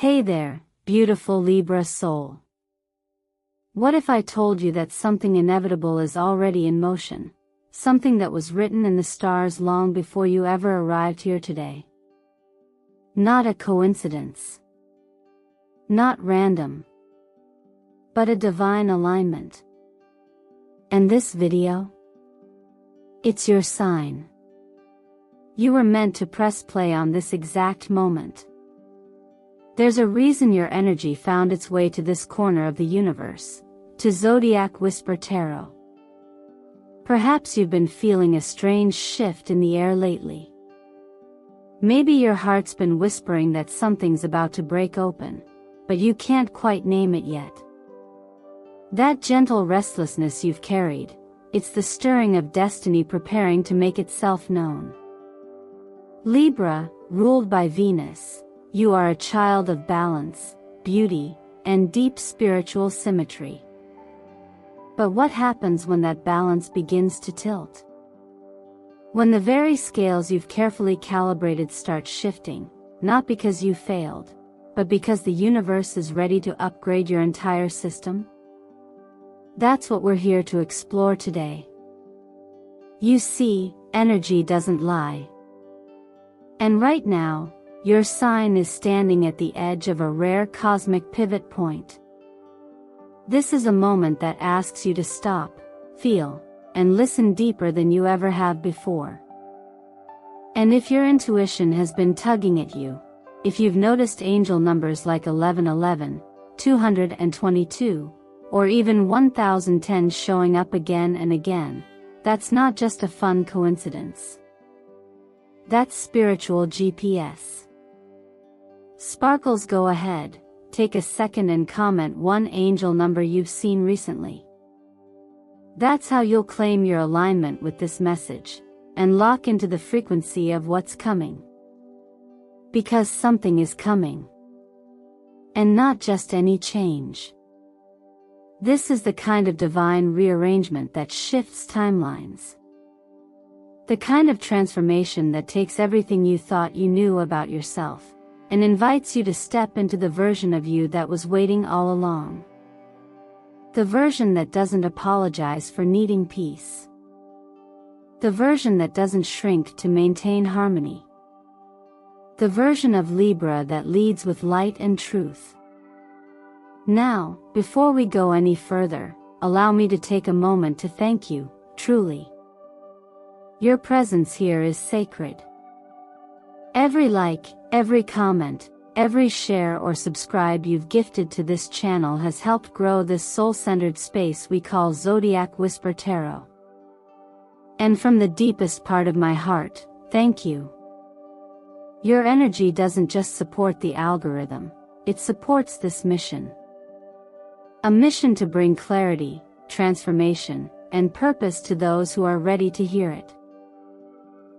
Hey there, beautiful Libra soul. What if I told you that something inevitable is already in motion, something that was written in the stars long before you ever arrived here today? Not a coincidence. Not random. But a divine alignment. And this video? It's your sign. You were meant to press play on this exact moment. There's a reason your energy found its way to this corner of the universe, to Zodiac Whisper Tarot. Perhaps you've been feeling a strange shift in the air lately. Maybe your heart's been whispering that something's about to break open, but you can't quite name it yet. That gentle restlessness you've carried, it's the stirring of destiny preparing to make itself known. Libra, ruled by Venus, you are a child of balance, beauty, and deep spiritual symmetry. But what happens when that balance begins to tilt? When the very scales you've carefully calibrated start shifting, not because you failed, but because the universe is ready to upgrade your entire system? That's what we're here to explore today. You see, energy doesn't lie. And right now, your sign is standing at the edge of a rare cosmic pivot point. This is a moment that asks you to stop, feel, and listen deeper than you ever have before. And if your intuition has been tugging at you, if you've noticed angel numbers like 1111, 222, or even 1010 showing up again and again, that's not just a fun coincidence. That's spiritual GPS. Sparkles, go ahead, take a second and comment one angel number you've seen recently. That's how you'll claim your alignment with this message, and lock into the frequency of what's coming. Because something is coming. And not just any change. This is the kind of divine rearrangement that shifts timelines. The kind of transformation that takes everything you thought you knew about yourself, and invites you to step into the version of you that was waiting all along. The version that doesn't apologize for needing peace. The version that doesn't shrink to maintain harmony. The version of Libra that leads with light and truth. Now, before we go any further, allow me to take a moment to thank you, truly. Your presence here is sacred. Every like, every comment, every share or subscribe you've gifted to this channel has helped grow this soul-centered space we call Zodiac Whisper Tarot. And from the deepest part of my heart, thank you. Your energy doesn't just support the algorithm, it supports this mission. A mission to bring clarity, transformation, and purpose to those who are ready to hear it.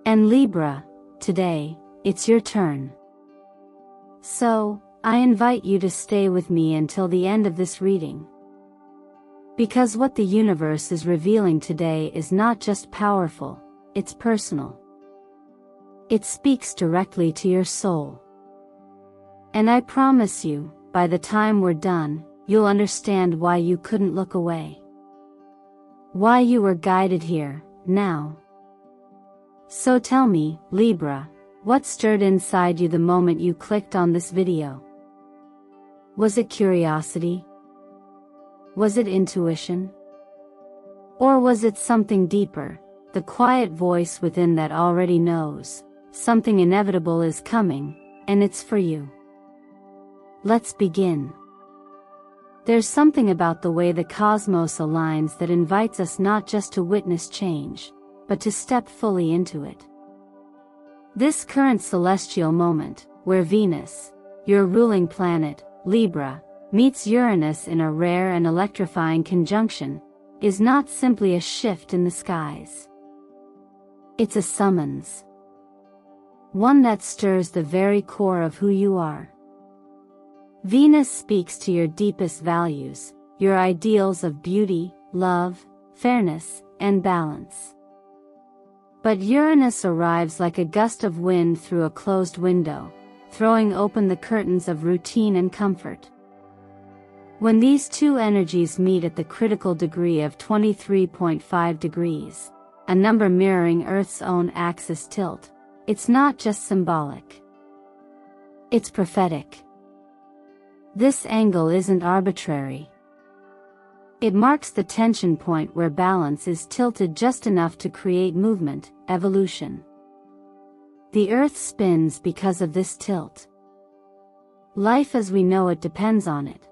And Libra, today, it's your turn. So, I invite you to stay with me until the end of this reading. Because what the universe is revealing today is not just powerful, it's personal. It speaks directly to your soul. And I promise you, by the time we're done, you'll understand why you couldn't look away. Why you were guided here, now. So tell me, Libra, what stirred inside you the moment you clicked on this video? Was it curiosity? Was it intuition? Or was it something deeper, the quiet voice within that already knows, something inevitable is coming, and it's for you? Let's begin. There's something about the way the cosmos aligns that invites us not just to witness change, but to step fully into it. This current celestial moment, where Venus, your ruling planet, Libra, meets Uranus in a rare and electrifying conjunction, is not simply a shift in the skies. It's a summons. One that stirs the very core of who you are. Venus speaks to your deepest values, your ideals of beauty, love, fairness, and balance. But Uranus arrives like a gust of wind through a closed window, throwing open the curtains of routine and comfort. When these two energies meet at the critical degree of 23.5 degrees, a number mirroring Earth's own axis tilt, it's not just symbolic. It's prophetic. This angle isn't arbitrary. It marks the tension point where balance is tilted just enough to create movement, evolution. The Earth spins because of this tilt. Life as we know it depends on it.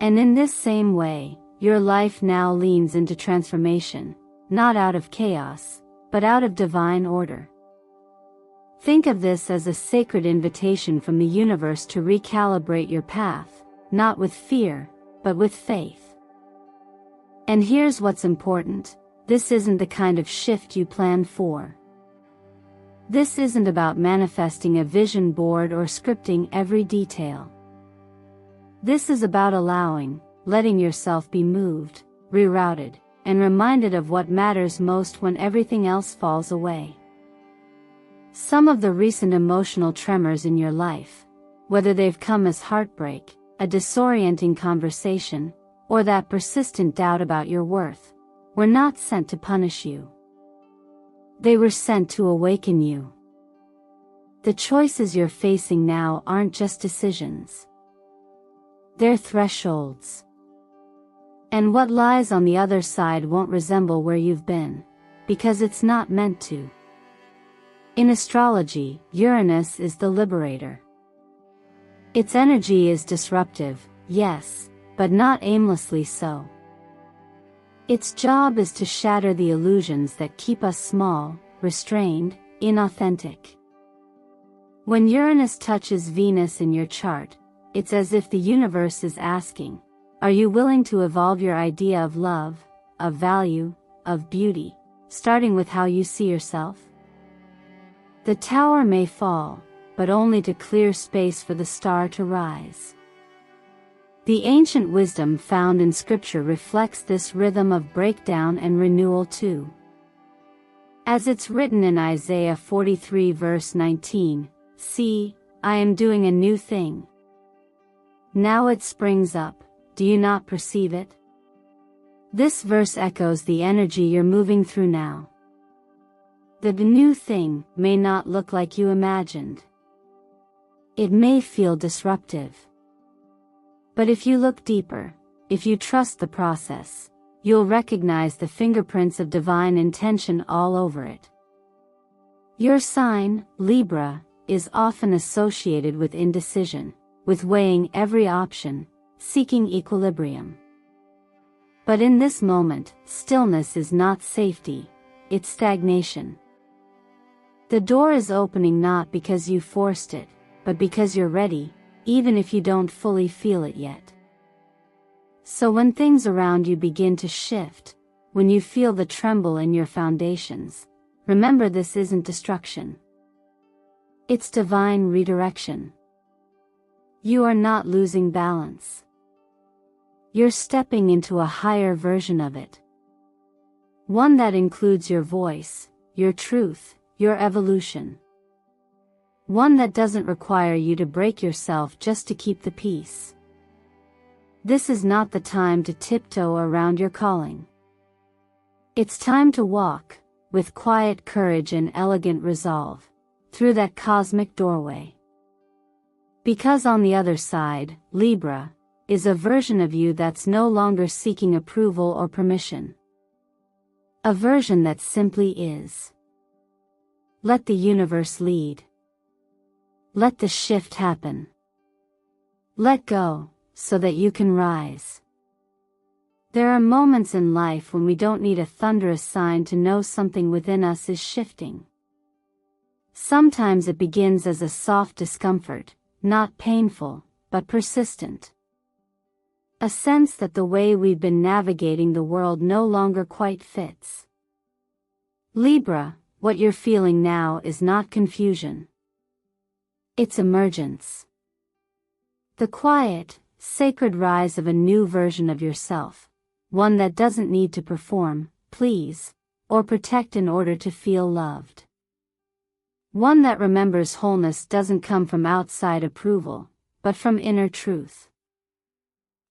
And in this same way, your life now leans into transformation, not out of chaos, but out of divine order. Think of this as a sacred invitation from the universe to recalibrate your path, not with fear, but with faith. And here's what's important: this isn't the kind of shift you planned for. This isn't about manifesting a vision board or scripting every detail. This is about letting yourself be moved, rerouted, and reminded of what matters most when everything else falls away. Some of the recent emotional tremors in your life, whether they've come as heartbreak, a disorienting conversation, or that persistent doubt about your worth, were not sent to punish you. They were sent to awaken you. The choices you're facing now aren't just decisions. They're thresholds. And what lies on the other side won't resemble where you've been, because it's not meant to. In astrology, Uranus is the liberator. Its energy is disruptive, yes, but not aimlessly so. Its job is to shatter the illusions that keep us small, restrained, inauthentic. When Uranus touches Venus in your chart, it's as if the universe is asking, are you willing to evolve your idea of love, of value, of beauty, starting with how you see yourself? The tower may fall, but only to clear space for the star to rise. The ancient wisdom found in Scripture reflects this rhythm of breakdown and renewal too. As it's written in Isaiah 43 verse 19, "See, I am doing a new thing. Now it springs up, do you not perceive it?" This verse echoes the energy you're moving through now. The new thing may not look like you imagined. It may feel disruptive. But if you look deeper, if you trust the process, you'll recognize the fingerprints of divine intention all over it. Your sign, Libra, is often associated with indecision, with weighing every option, seeking equilibrium. But in this moment, stillness is not safety, it's stagnation. The door is opening not because you forced it, but because you're ready, even if you don't fully feel it yet. So when things around you begin to shift, when you feel the tremble in your foundations, remember this isn't destruction. It's divine redirection. You are not losing balance. You're stepping into a higher version of it. One that includes your voice, your truth, your evolution. One that doesn't require you to break yourself just to keep the peace. This is not the time to tiptoe around your calling. It's time to walk, with quiet courage and elegant resolve, through that cosmic doorway. Because on the other side, Libra, is a version of you that's no longer seeking approval or permission. A version that simply is. Let the universe lead. Let the shift happen. Let go, so that you can rise. There are moments in life when we don't need a thunderous sign to know something within us is shifting. Sometimes it begins as a soft discomfort, not painful, but persistent. A sense that the way we've been navigating the world no longer quite fits. Libra, what you're feeling now is not confusion. It's emergence. The quiet, sacred rise of a new version of yourself, one that doesn't need to perform, please, or protect in order to feel loved. One that remembers wholeness doesn't come from outside approval, but from inner truth.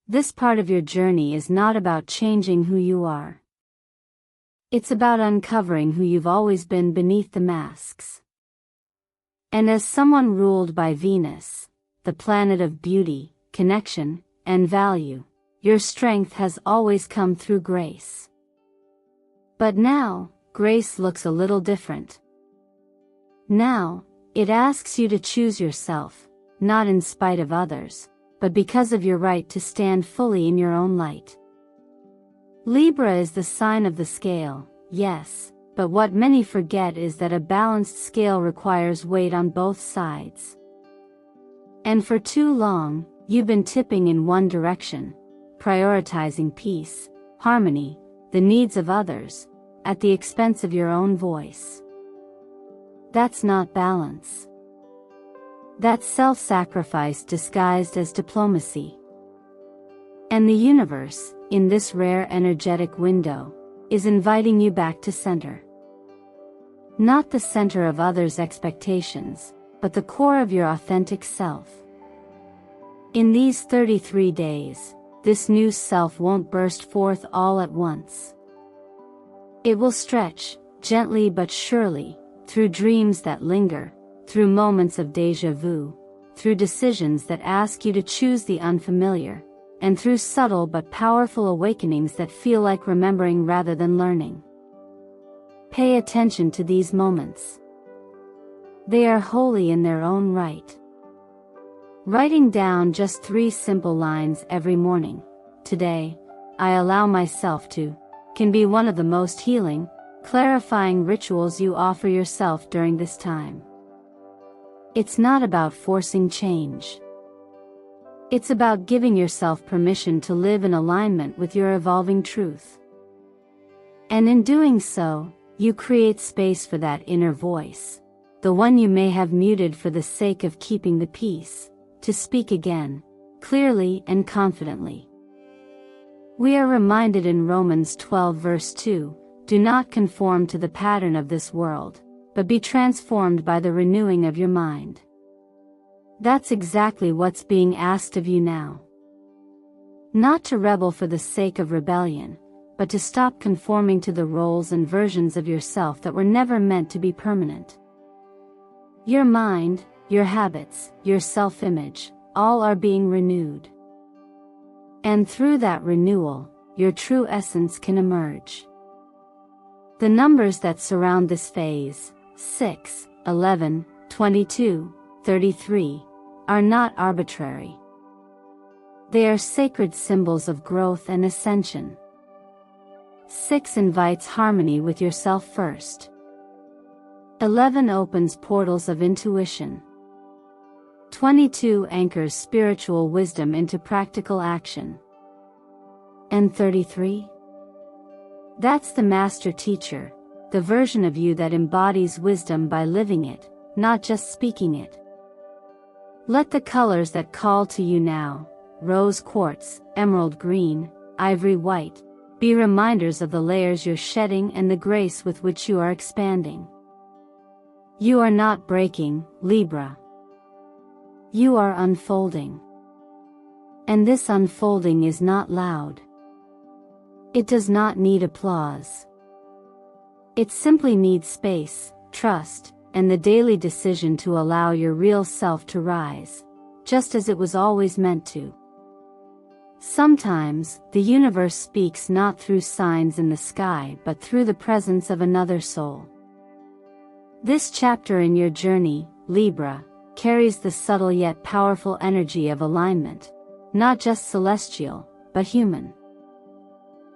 This part of your journey is not about changing who you are. It's about uncovering who you've always been beneath the masks. And as someone ruled by Venus, the planet of beauty, connection, and value, your strength has always come through grace. But now, grace looks a little different. Now, it asks you to choose yourself, not in spite of others, but because of your right to stand fully in your own light. Libra is the sign of the scale, yes, but what many forget is that a balanced scale requires weight on both sides. And for too long, you've been tipping in one direction, prioritizing peace, harmony, the needs of others, at the expense of your own voice. That's not balance. That's self-sacrifice disguised as diplomacy. And the universe, in this rare energetic window, is inviting you back to center. Not the center of others' expectations, but the core of your authentic self. In these 33 days, this new self won't burst forth all at once. It will stretch, gently but surely, through dreams that linger, through moments of déjà vu, through decisions that ask you to choose the unfamiliar, and through subtle but powerful awakenings that feel like remembering rather than learning. Pay attention to these moments. They are holy in their own right. Writing down just 3 simple lines every morning, "Today, I allow myself to," can be one of the most healing, clarifying rituals you offer yourself during this time. It's not about forcing change. It's about giving yourself permission to live in alignment with your evolving truth. And in doing so, you create space for that inner voice, the one you may have muted for the sake of keeping the peace, to speak again, clearly and confidently. We are reminded in Romans 12 verse 2, "Do not conform to the pattern of this world, but be transformed by the renewing of your mind." That's exactly what's being asked of you now. Not to rebel for the sake of rebellion, but to stop conforming to the roles and versions of yourself that were never meant to be permanent. Your mind, your habits, your self-image, all are being renewed. And through that renewal, your true essence can emerge. The numbers that surround this phase, 6, 11, 22, 33, are not arbitrary. They are sacred symbols of growth and ascension. 6 invites harmony with yourself first. 11 opens portals of intuition. 22 anchors spiritual wisdom into practical action. And 33? That's the master teacher, the version of you that embodies wisdom by living it, not just speaking it. Let the colors that call to you now, rose quartz, emerald green, ivory white, be reminders of the layers you're shedding and the grace with which you are expanding. You are not breaking, Libra. You are unfolding. And this unfolding is not loud. It does not need applause. It simply needs space, trust, and the daily decision to allow your real self to rise, just as it was always meant to. Sometimes, the universe speaks not through signs in the sky but through the presence of another soul. This chapter in your journey, Libra, carries the subtle yet powerful energy of alignment, not just celestial, but human.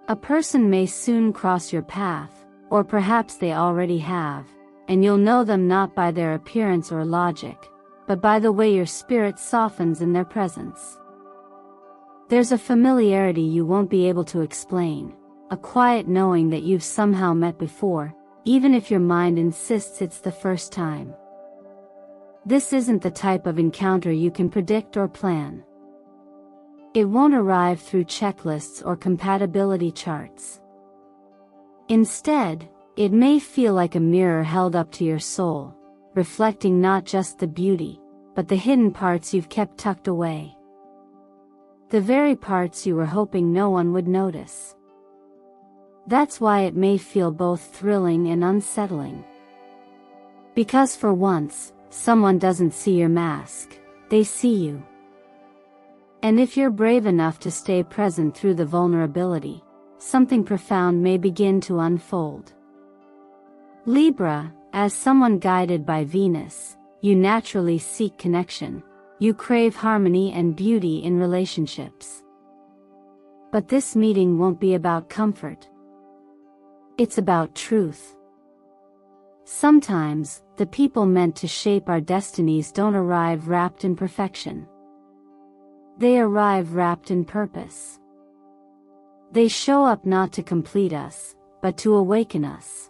A person may soon cross your path, or perhaps they already have, and you'll know them not by their appearance or logic, but by the way your spirit softens in their presence. There's a familiarity you won't be able to explain, a quiet knowing that you've somehow met before, even if your mind insists it's the first time. This isn't the type of encounter you can predict or plan. It won't arrive through checklists or compatibility charts. Instead, it may feel like a mirror held up to your soul, reflecting not just the beauty, but the hidden parts you've kept tucked away. The very parts you were hoping no one would notice. That's why it may feel both thrilling and unsettling. Because for once, someone doesn't see your mask, they see you. And if you're brave enough to stay present through the vulnerability, something profound may begin to unfold. Libra, as someone guided by Venus, you naturally seek connection. You crave harmony and beauty in relationships. But this meeting won't be about comfort. It's about truth. Sometimes, the people meant to shape our destinies don't arrive wrapped in perfection. They arrive wrapped in purpose. They show up not to complete us, but to awaken us.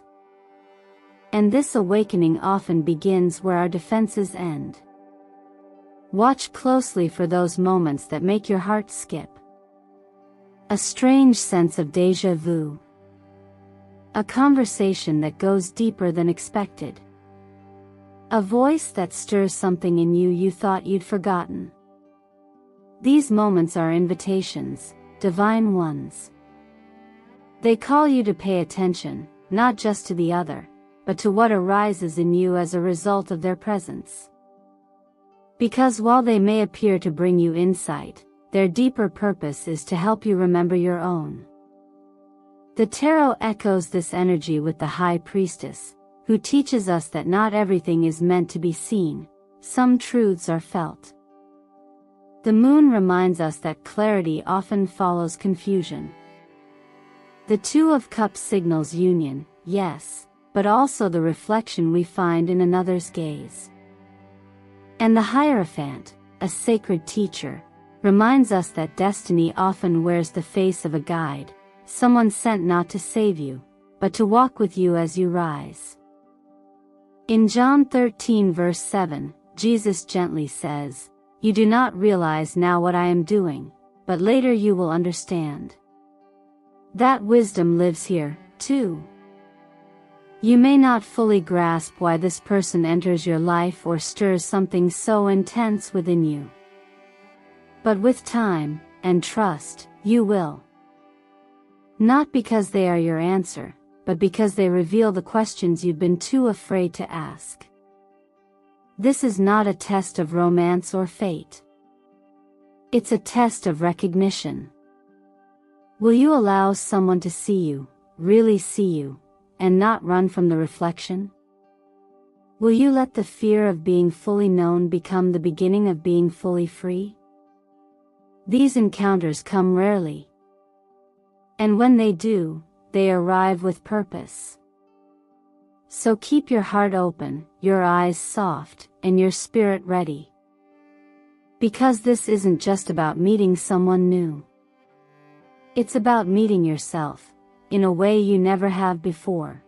And this awakening often begins where our defenses end. Watch closely for those moments that make your heart skip. A strange sense of déjà vu. A conversation that goes deeper than expected. A voice that stirs something in you thought you'd forgotten. These moments are invitations, divine ones. They call you to pay attention, not just to the other, but to what arises in you as a result of their presence. Because while they may appear to bring you insight, their deeper purpose is to help you remember your own. The tarot echoes this energy with the High Priestess, who teaches us that not everything is meant to be seen, some truths are felt. The moon reminds us that clarity often follows confusion. The Two of Cups signals union, yes, but also the reflection we find in another's gaze. And the Hierophant, a sacred teacher, reminds us that destiny often wears the face of a guide, someone sent not to save you, but to walk with you as you rise. In John 13 verse 7, Jesus gently says, "You do not realize now what I am doing, but later you will understand." That wisdom lives here, too. You may not fully grasp why this person enters your life or stirs something so intense within you. But with time, and trust, you will. Not because they are your answer, but because they reveal the questions you've been too afraid to ask. This is not a test of romance or fate. It's a test of recognition. Will you allow someone to see you, really see you, and not run from the reflection? Will you let the fear of being fully known become the beginning of being fully free? These encounters come rarely. And when they do, they arrive with purpose. So keep your heart open, your eyes soft, and your spirit ready. Because this isn't just about meeting someone new. It's about meeting yourself, in a way you never have before.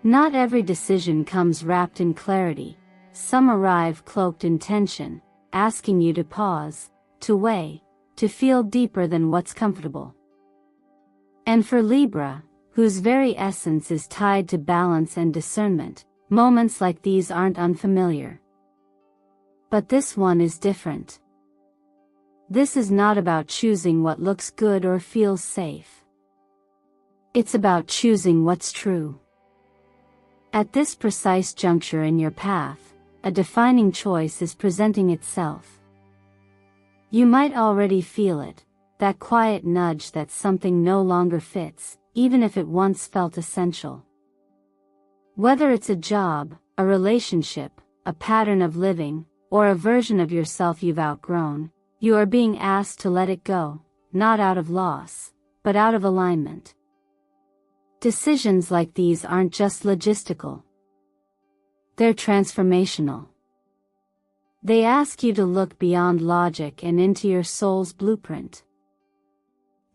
Not every decision comes wrapped in clarity, some arrive cloaked in tension, asking you to pause, to weigh, to feel deeper than what's comfortable. And for Libra, whose very essence is tied to balance and discernment, moments like these aren't unfamiliar. But this one is different. This is not about choosing what looks good or feels safe. It's about choosing what's true. At this precise juncture in your path, a defining choice is presenting itself. You might already feel it, that quiet nudge that something no longer fits, even if it once felt essential. Whether it's a job, a relationship, a pattern of living, or a version of yourself you've outgrown, you are being asked to let it go, not out of loss, but out of alignment. Decisions like these aren't just logistical. They're transformational. They ask you to look beyond logic and into your soul's blueprint.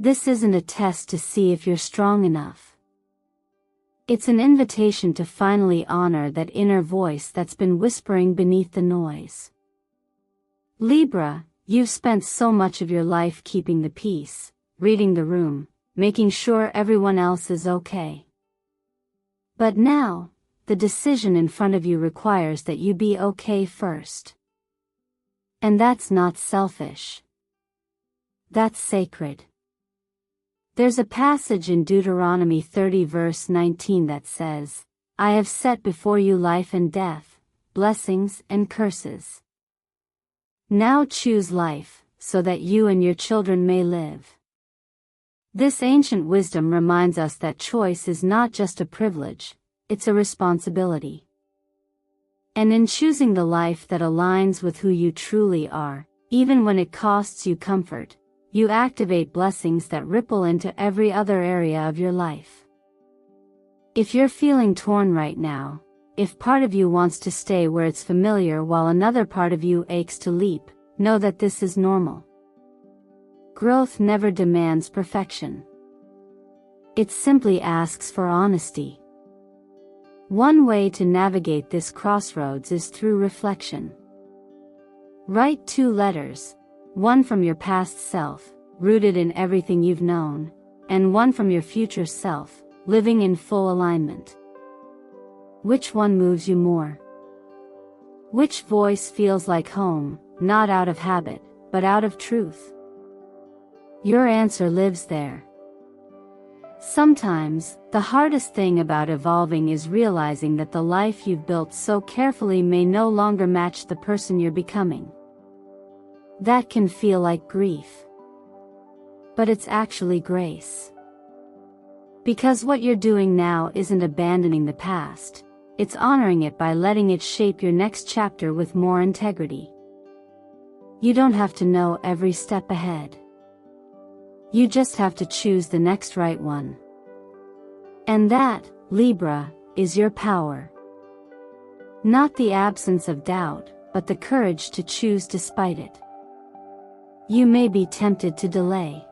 This isn't a test to see if you're strong enough. It's an invitation to finally honor that inner voice that's been whispering beneath the noise. Libra, you've spent so much of your life keeping the peace, reading the room, making sure everyone else is okay. But now, the decision in front of you requires that you be okay first. And that's not selfish. That's sacred. There's a passage in Deuteronomy 30 verse 19 that says, "I have set before you life and death, blessings and curses. Now choose life, so that you and your children may live." This ancient wisdom reminds us that choice is not just a privilege, it's a responsibility. And in choosing the life that aligns with who you truly are, even when it costs you comfort, you activate blessings that ripple into every other area of your life. If you're feeling torn right now, if part of you wants to stay where it's familiar while another part of you aches to leap, know that this is normal. Growth never demands perfection. It simply asks for honesty. One way to navigate this crossroads is through reflection. Write 2 letters, one from your past self, rooted in everything you've known, and one from your future self, living in full alignment. Which one moves you more? Which voice feels like home, not out of habit, but out of truth? Your answer lives there. Sometimes, the hardest thing about evolving is realizing that the life you've built so carefully may no longer match the person you're becoming. That can feel like grief. But it's actually grace. Because what you're doing now isn't abandoning the past, it's honoring it by letting it shape your next chapter with more integrity. You don't have to know every step ahead. You just have to choose the next right one. And that, Libra, is your power. Not the absence of doubt, but the courage to choose despite it. You may be tempted to delay,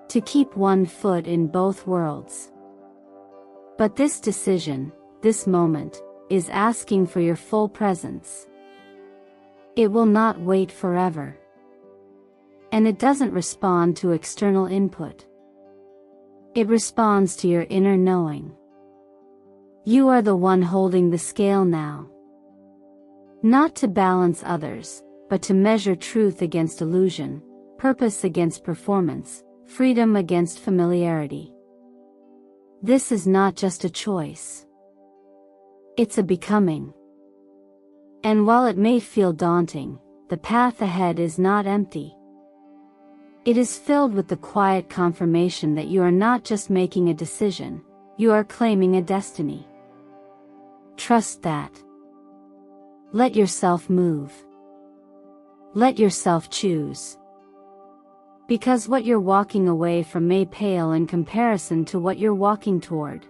to keep one foot in both worlds. But this decision, this moment, is asking for your full presence. It will not wait forever. And it doesn't respond to external input. It responds to your inner knowing. You are the one holding the scale now. Not to balance others, but to measure truth against illusion, purpose against performance, freedom against familiarity. This is not just a choice. It's a becoming. And while it may feel daunting, the path ahead is not empty. It is filled with the quiet confirmation that you are not just making a decision, you are claiming a destiny. Trust that. Let yourself move. Let yourself choose. Because what you're walking away from may pale in comparison to what you're walking toward.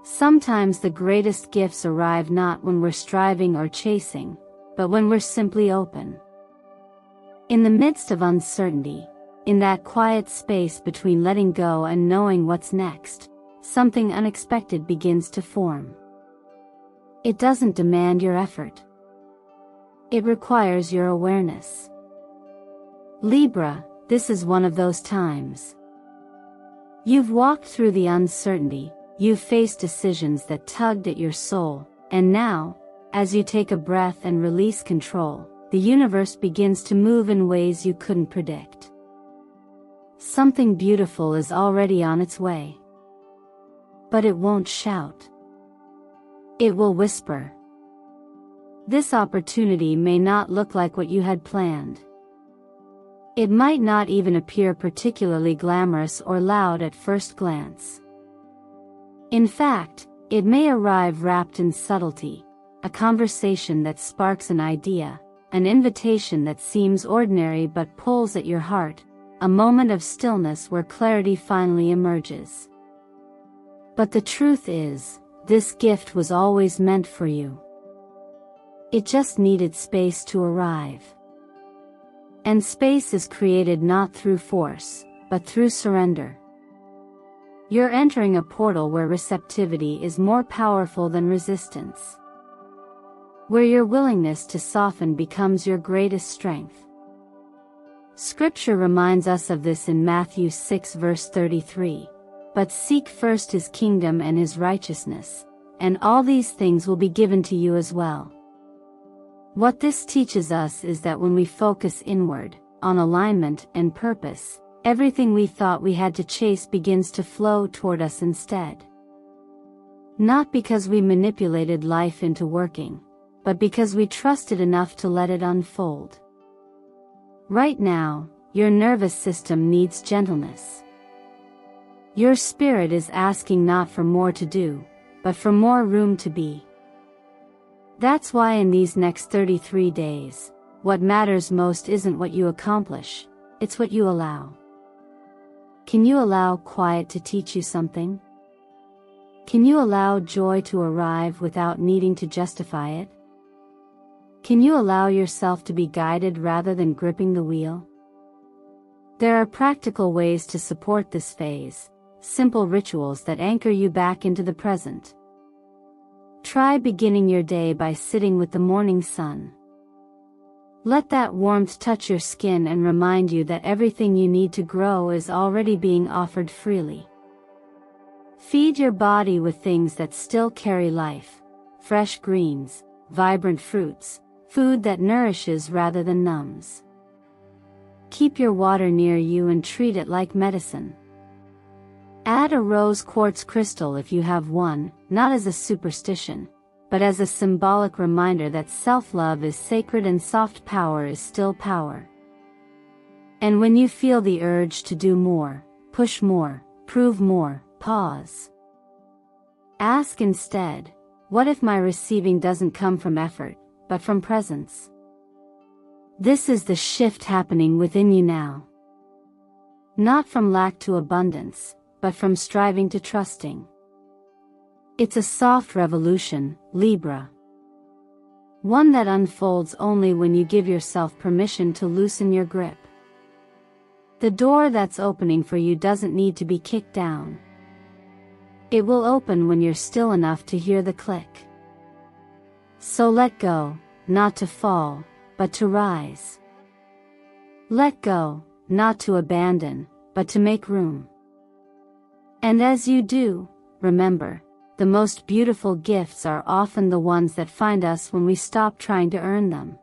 Sometimes the greatest gifts arrive not when we're striving or chasing, but when we're simply open. In the midst of uncertainty, in that quiet space between letting go and knowing what's next, something unexpected begins to form. It doesn't demand your effort. It requires your awareness. Libra, this is one of those times. You've walked through the uncertainty, you've faced decisions that tugged at your soul, and now, as you take a breath and release control, the universe begins to move in ways you couldn't predict. Something beautiful is already on its way. But it won't shout. It will whisper. This opportunity may not look like what you had planned. It might not even appear particularly glamorous or loud at first glance. In fact, it may arrive wrapped in subtlety, a conversation that sparks an idea, an invitation that seems ordinary but pulls at your heart, a moment of stillness where clarity finally emerges. But the truth is, this gift was always meant for you. It just needed space to arrive. And space is created not through force, but through surrender. You're entering a portal where receptivity is more powerful than resistance. Where your willingness to soften becomes your greatest strength. Scripture reminds us of this in Matthew 6 verse 33. But seek first his kingdom and his righteousness, and all these things will be given to you as well. What this teaches us is that when we focus inward, on alignment and purpose, everything we thought we had to chase begins to flow toward us instead. Not because we manipulated life into working, but because we trusted enough to let it unfold. Right now, your nervous system needs gentleness. Your spirit is asking not for more to do, but for more room to be. That's why in these next 33 days, what matters most isn't what you accomplish, it's what you allow. Can you allow quiet to teach you something? Can you allow joy to arrive without needing to justify it? Can you allow yourself to be guided rather than gripping the wheel? There are practical ways to support this phase, simple rituals that anchor you back into the present. Try beginning your day by sitting with the morning sun. Let that warmth touch your skin and remind you that everything you need to grow is already being offered freely. Feed your body with things that still carry life, fresh greens, vibrant fruits, food that nourishes rather than numbs. Keep your water near you and treat it like medicine. Add a rose quartz crystal if you have one, not as a superstition, but as a symbolic reminder that self-love is sacred and soft power is still power. And when you feel the urge to do more, push more, prove more, pause. Ask instead, what if my receiving doesn't come from effort, but from presence? This is the shift happening within you now. Not from lack to abundance, but from striving to trusting. It's a soft revolution, Libra. One that unfolds only when you give yourself permission to loosen your grip. The door that's opening for you doesn't need to be kicked down. It will open when you're still enough to hear the click. So let go, not to fall, but to rise. Let go, not to abandon, but to make room. And as you do, remember, the most beautiful gifts are often the ones that find us when we stop trying to earn them.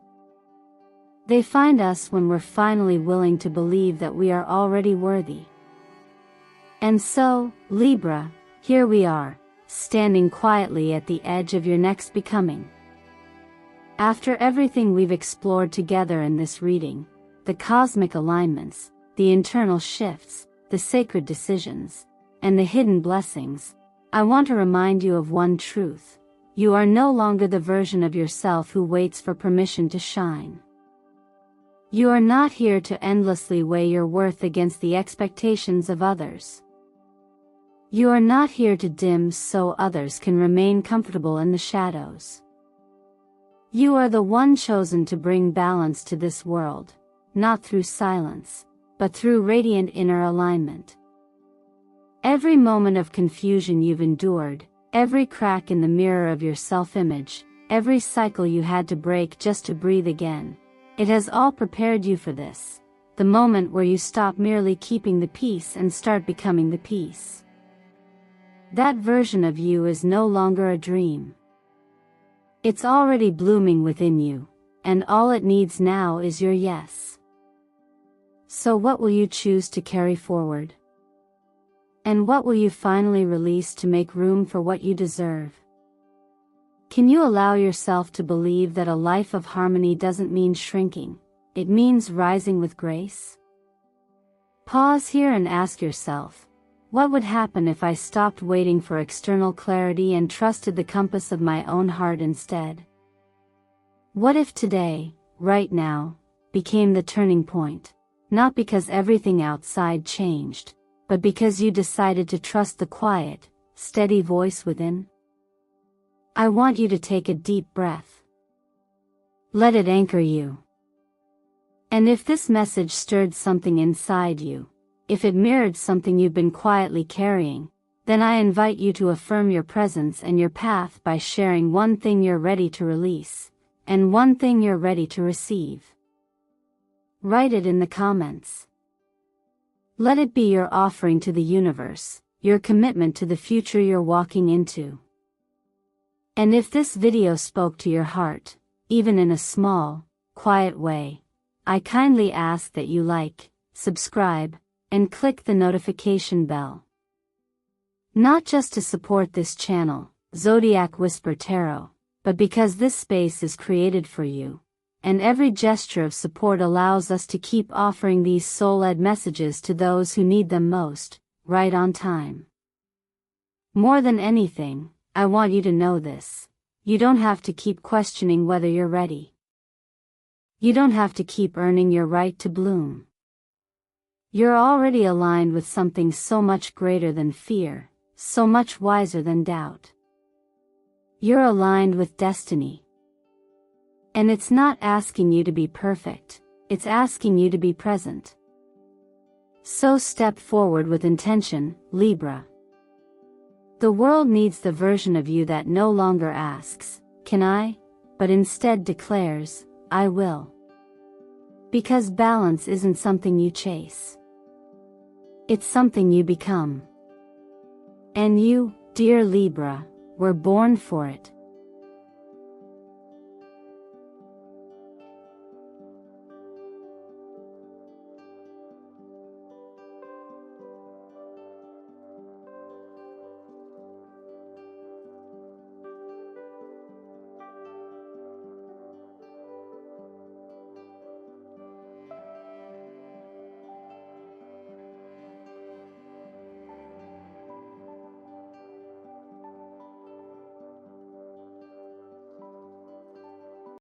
They find us when we're finally willing to believe that we are already worthy. And so, Libra, here we are, standing quietly at the edge of your next becoming. After everything we've explored together in this reading, the cosmic alignments, the internal shifts, the sacred decisions, and the hidden blessings, I want to remind you of one truth: you are no longer the version of yourself who waits for permission to shine. You are not here to endlessly weigh your worth against the expectations of others. You are not here to dim so others can remain comfortable in the shadows. You are the one chosen to bring balance to this world, not through silence, but through radiant inner alignment. Every moment of confusion you've endured, every crack in the mirror of your self-image, every cycle you had to break just to breathe again, it has all prepared you for this, the moment where you stop merely keeping the peace and start becoming the peace. That version of you is no longer a dream. It's already blooming within you, and all it needs now is your yes. So what will you choose to carry forward? And what will you finally release to make room for what you deserve? Can you allow yourself to believe that a life of harmony doesn't mean shrinking, it means rising with grace? Pause here and ask yourself, what would happen if I stopped waiting for external clarity and trusted the compass of my own heart instead? What if today, right now, became the turning point, not because everything outside changed, but because you decided to trust the quiet, steady voice within? I want you to take a deep breath. Let it anchor you. And if this message stirred something inside you, if it mirrored something you've been quietly carrying, then I invite you to affirm your presence and your path by sharing one thing you're ready to release, and one thing you're ready to receive. Write it in the comments. Let it be your offering to the universe, your commitment to the future you're walking into. And if this video spoke to your heart, even in a small, quiet way, I kindly ask that you like, subscribe, and click the notification bell. Not just to support this channel, Zodiac Whisper Tarot, but because this space is created for you, and every gesture of support allows us to keep offering these soul-led messages to those who need them most, right on time. More than anything, I want you to know this. You don't have to keep questioning whether you're ready. You don't have to keep earning your right to bloom. You're already aligned with something so much greater than fear, so much wiser than doubt. You're aligned with destiny. And it's not asking you to be perfect, it's asking you to be present. So step forward with intention, Libra. The world needs the version of you that no longer asks, "Can I?" but instead declares, "I will." Because balance isn't something you chase. It's something you become. And you, dear Libra, were born for it.